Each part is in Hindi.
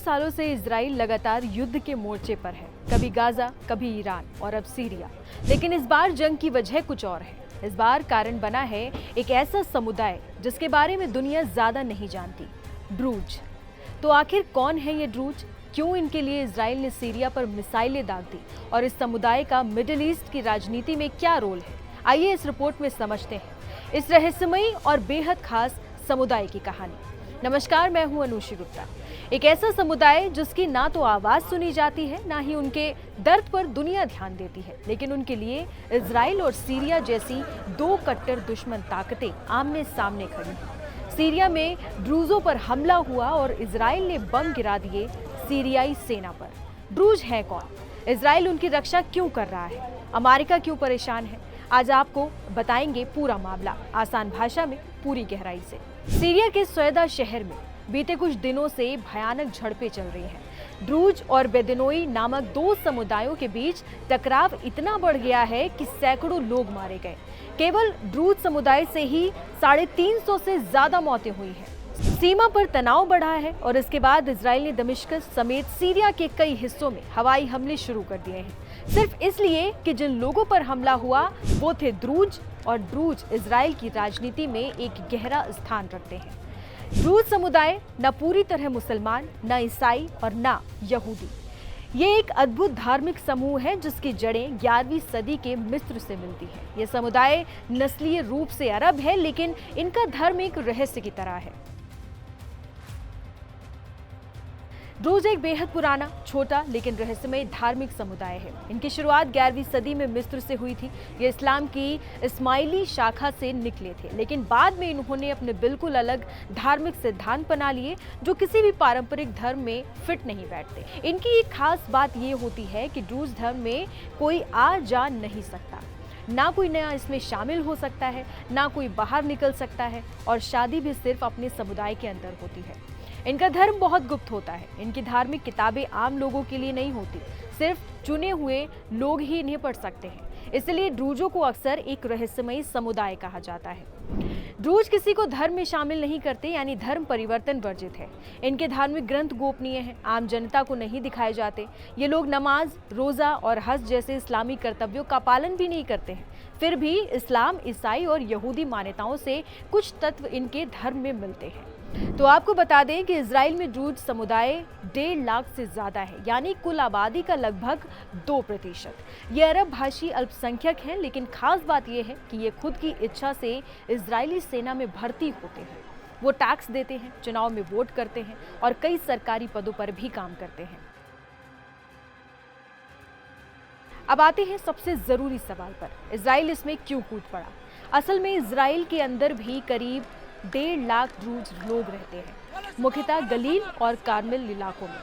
सालों से इजराइल लगातार युद्ध के मोर्चे पर है। कभी गाजा, कभी ईरान और अब सीरिया। लेकिन इस बार जंग की वजह कुछ और है। इस बार कारण बना है एक ऐसा समुदाय जिसके बारे में दुनिया ज्यादा नहीं जानती, ड्रूज। तो आखिर कौन है ये ड्रूज? क्यों इनके लिए इजराइल ने सीरिया पर मिसाइलें दाग दी? और इस समुदाय का मिडिल ईस्ट की राजनीति में क्या रोल है? आइए इस रिपोर्ट में समझते हैं इस रहस्यमयी और बेहद खास समुदाय की कहानी। नमस्कार, मैं हूं अनुषी गुप्ता। एक ऐसा समुदाय जिसकी ना तो आवाज सुनी जाती है, ना ही उनके दर्द पर दुनिया ध्यान देती है, लेकिन उनके लिए इजराइल और सीरिया जैसी दो कट्टर दुश्मन ताकतें आमने सामने खड़ी हैं। सीरिया में ड्रूजों पर हमला हुआ और इजराइल ने बम गिरा दिए सीरियाई सेना पर। ड्रूज है कौन? इजराइल उनकी रक्षा क्यों कर रहा है? अमेरिका क्यों परेशान है? आज आपको बताएंगे पूरा मामला, आसान भाषा में, पूरी गहराई से। सीरिया के सौदा शहर में बीते कुछ दिनों से भयानक झड़पें चल रही हैं। ड्रूज और बेदनोई नामक दो समुदायों के बीच टकराव इतना बढ़ गया है कि सैकड़ों लोग मारे गए। केवल ड्रूज समुदाय से ही 350 से ज्यादा मौतें हुई हैं। सीमा पर तनाव बढ़ा है और इसके बाद इजराइल ने दमिश्क समेत सीरिया के कई हिस्सों में हवाई हमले शुरू कर दिए हैं, सिर्फ इसलिए कि जिन लोगों पर हमला हुआ वो थे ड्रूज, और ड्रूज इजराइल की राजनीति में एक गहरा स्थान रखते हैं। ड्रूज समुदाय न पूरी तरह मुसलमान, न ईसाई और न यहूदी। ये एक अद्भुत धार्मिक समूह है जिसकी जड़ें 11वीं सदी के मिस्र से मिलती हैं। ये समुदाय नस्लीय रूप से अरब है, लेकिन इनका धर्म एक रहस्य की तरह है। ड्रूज एक बेहद पुराना, छोटा लेकिन रहस्यमय धार्मिक समुदाय है। इनकी शुरुआत 11वीं सदी में मिस्र से हुई थी। ये इस्लाम की इस्माइली शाखा से निकले थे, लेकिन बाद में इन्होंने अपने बिल्कुल अलग धार्मिक सिद्धांत बना लिए जो किसी भी पारंपरिक धर्म में फिट नहीं बैठते। इनकी एक खास बात ये होती है कि ड्रूज धर्म में कोई आ जा नहीं सकता, ना कोई नया इसमें शामिल हो सकता है, ना कोई बाहर निकल सकता है, और शादी भी सिर्फ अपने समुदाय के अंदर होती है। इनका धर्म बहुत गुप्त होता है। इनकी धार्मिक किताबें आम लोगों के लिए नहीं होती, सिर्फ चुने हुए लोग ही इन्हें पढ़ सकते हैं। इसलिए ड्रूजों को अक्सर एक रहस्यमयी समुदाय कहा जाता है। ड्रूज किसी को धर्म में शामिल नहीं करते, यानी धर्म परिवर्तन वर्जित है। इनके धार्मिक ग्रंथ गोपनीय हैं, आम जनता को नहीं दिखाए जाते। ये लोग नमाज, रोजा और हज जैसे इस्लामी कर्तव्यों का पालन भी नहीं करते हैं। फिर भी इस्लाम, ईसाई और यहूदी मान्यताओं से कुछ तत्व इनके धर्म में मिलते हैं। तो आपको बता दें कि इजराइल में ड्रूज समुदाय 1.5 लाख से ज्यादा है, यानी कुल आबादी का लगभग 2%। ये अरब भाषी अल्पसंख्यक हैं, लेकिन खास बात यह है कि ये खुद की इच्छा से इजरायली सेना में भर्ती होते हैं। वो टैक्स देते हैं, चुनाव में वोट करते हैं और कई सरकारी पदों पर भी काम करते हैं। अब आते हैं सबसे जरूरी सवाल पर, इजराइल इसमें क्यों कूद पड़ा? असल में इजराइल के अंदर भी करीब 1.5 लाख ड्रूज लोग रहते हैं, मुख्यतः गलील और कार्मेल इलाकों में।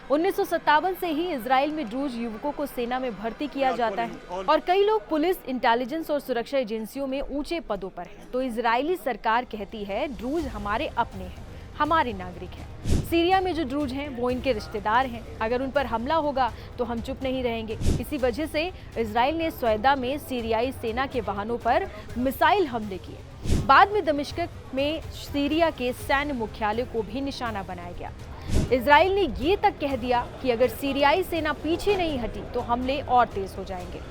1957 से ही इजराइल में ड्रूज युवकों को सेना में भर्ती किया जाता है और कई लोग पुलिस, इंटेलिजेंस और सुरक्षा एजेंसियों में ऊंचे पदों पर हैं। तो इजरायली सरकार कहती है ड्रूज हमारे अपने हैं, हमारे नागरिक हैं। सीरिया में जो ड्रूज हैं वो इनके रिश्तेदार हैं, अगर उन पर हमला होगा तो हम चुप नहीं रहेंगे। इसी वजह से इजराइल ने सौदा में सीरियाई सेना के वाहनों पर मिसाइल हमले किए। बाद में दमिश्क में सीरिया के सैन्य मुख्यालय को भी निशाना बनाया गया। इजराइल ने ये तक कह दिया कि अगर सीरियाई सेना पीछे नहीं हटी तो हमले और तेज हो जाएंगे।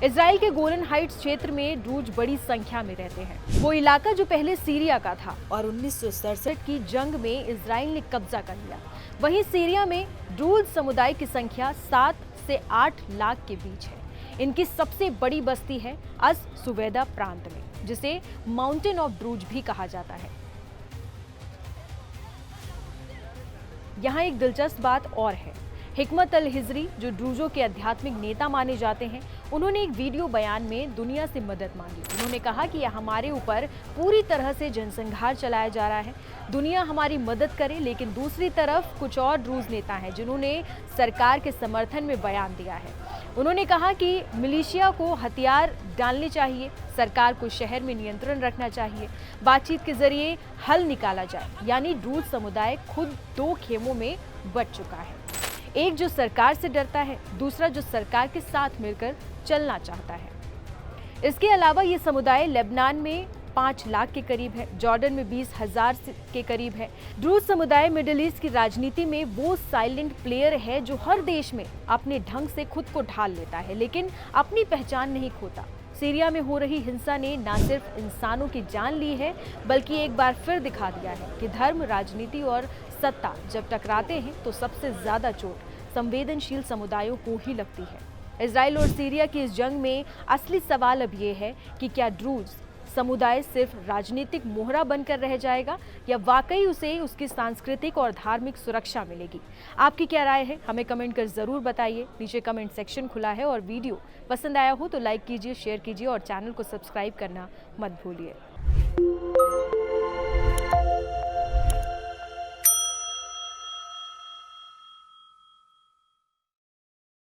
इजराइल के गोलन हाइट्स क्षेत्र में ड्रूज बड़ी संख्या में रहते हैं। वो इलाका जो पहले सीरिया का था और 1967 की जंग में इजराइल ने कब्जा कर लिया। वहीं सीरिया में ड्रूज समुदाय की संख्या 7 से 8 लाख के बीच है। इनकी सबसे बड़ी बस्ती है अस सुवेदा प्रांत में, जिसे माउंटेन ऑफ ड्रूज भी कहा जाता है। यहाँ एक दिलचस्प बात और है। हिकमत अल हिजरी, जो ड्रूजों के आध्यात्मिक नेता माने जाते हैं, उन्होंने एक वीडियो बयान में दुनिया से मदद मांगी। उन्होंने कहा कि हमारे ऊपर पूरी तरह से जनसंहार चलाया जा रहा है, दुनिया हमारी मदद करे। लेकिन दूसरी तरफ कुछ और ड्रूज नेता हैं जिन्होंने सरकार के समर्थन में बयान दिया है। उन्होंने कहा कि मिलिशिया को हथियार डालने चाहिए, सरकार को शहर में नियंत्रण रखना चाहिए, बातचीत के जरिए हल निकाला जाए। यानी ड्रूज समुदाय खुद 2 खेमों में बट चुका है, एक जो सरकार से डरता है, दूसरा जो सरकार के साथ मिलकर चलना चाहता है। इसके अलावा ये समुदाय लेबनान में 5 लाख के करीब है, जॉर्डन में 20,000 के करीब है। ड्रूज समुदाय मिडिल ईस्ट की राजनीति में वो साइलेंट प्लेयर है जो हर देश में अपने ढंग से खुद को ढाल लेता है, लेकिन अपनी पहचान नहीं खोता। सीरिया में हो रही हिंसा ने न सिर्फ इंसानों की जान ली है, बल्कि एक बार फिर दिखा दिया है कि धर्म, राजनीति और सत्ता जब टकराते हैं तो सबसे ज्यादा चोट संवेदनशील समुदायों को ही लगती है। इजराइल और सीरिया की इस जंग में असली सवाल अब ये है कि क्या ड्रूज समुदाय सिर्फ राजनीतिक मोहरा बनकर रह जाएगा या वाकई उसे उसकी सांस्कृतिक और धार्मिक सुरक्षा मिलेगी। आपकी क्या राय है, हमें कमेंट कर जरूर बताइए। नीचे कमेंट सेक्शन खुला है और वीडियो पसंद आया हो तो लाइक कीजिए, शेयर कीजिए और चैनल को सब्सक्राइब करना मत भूलिए।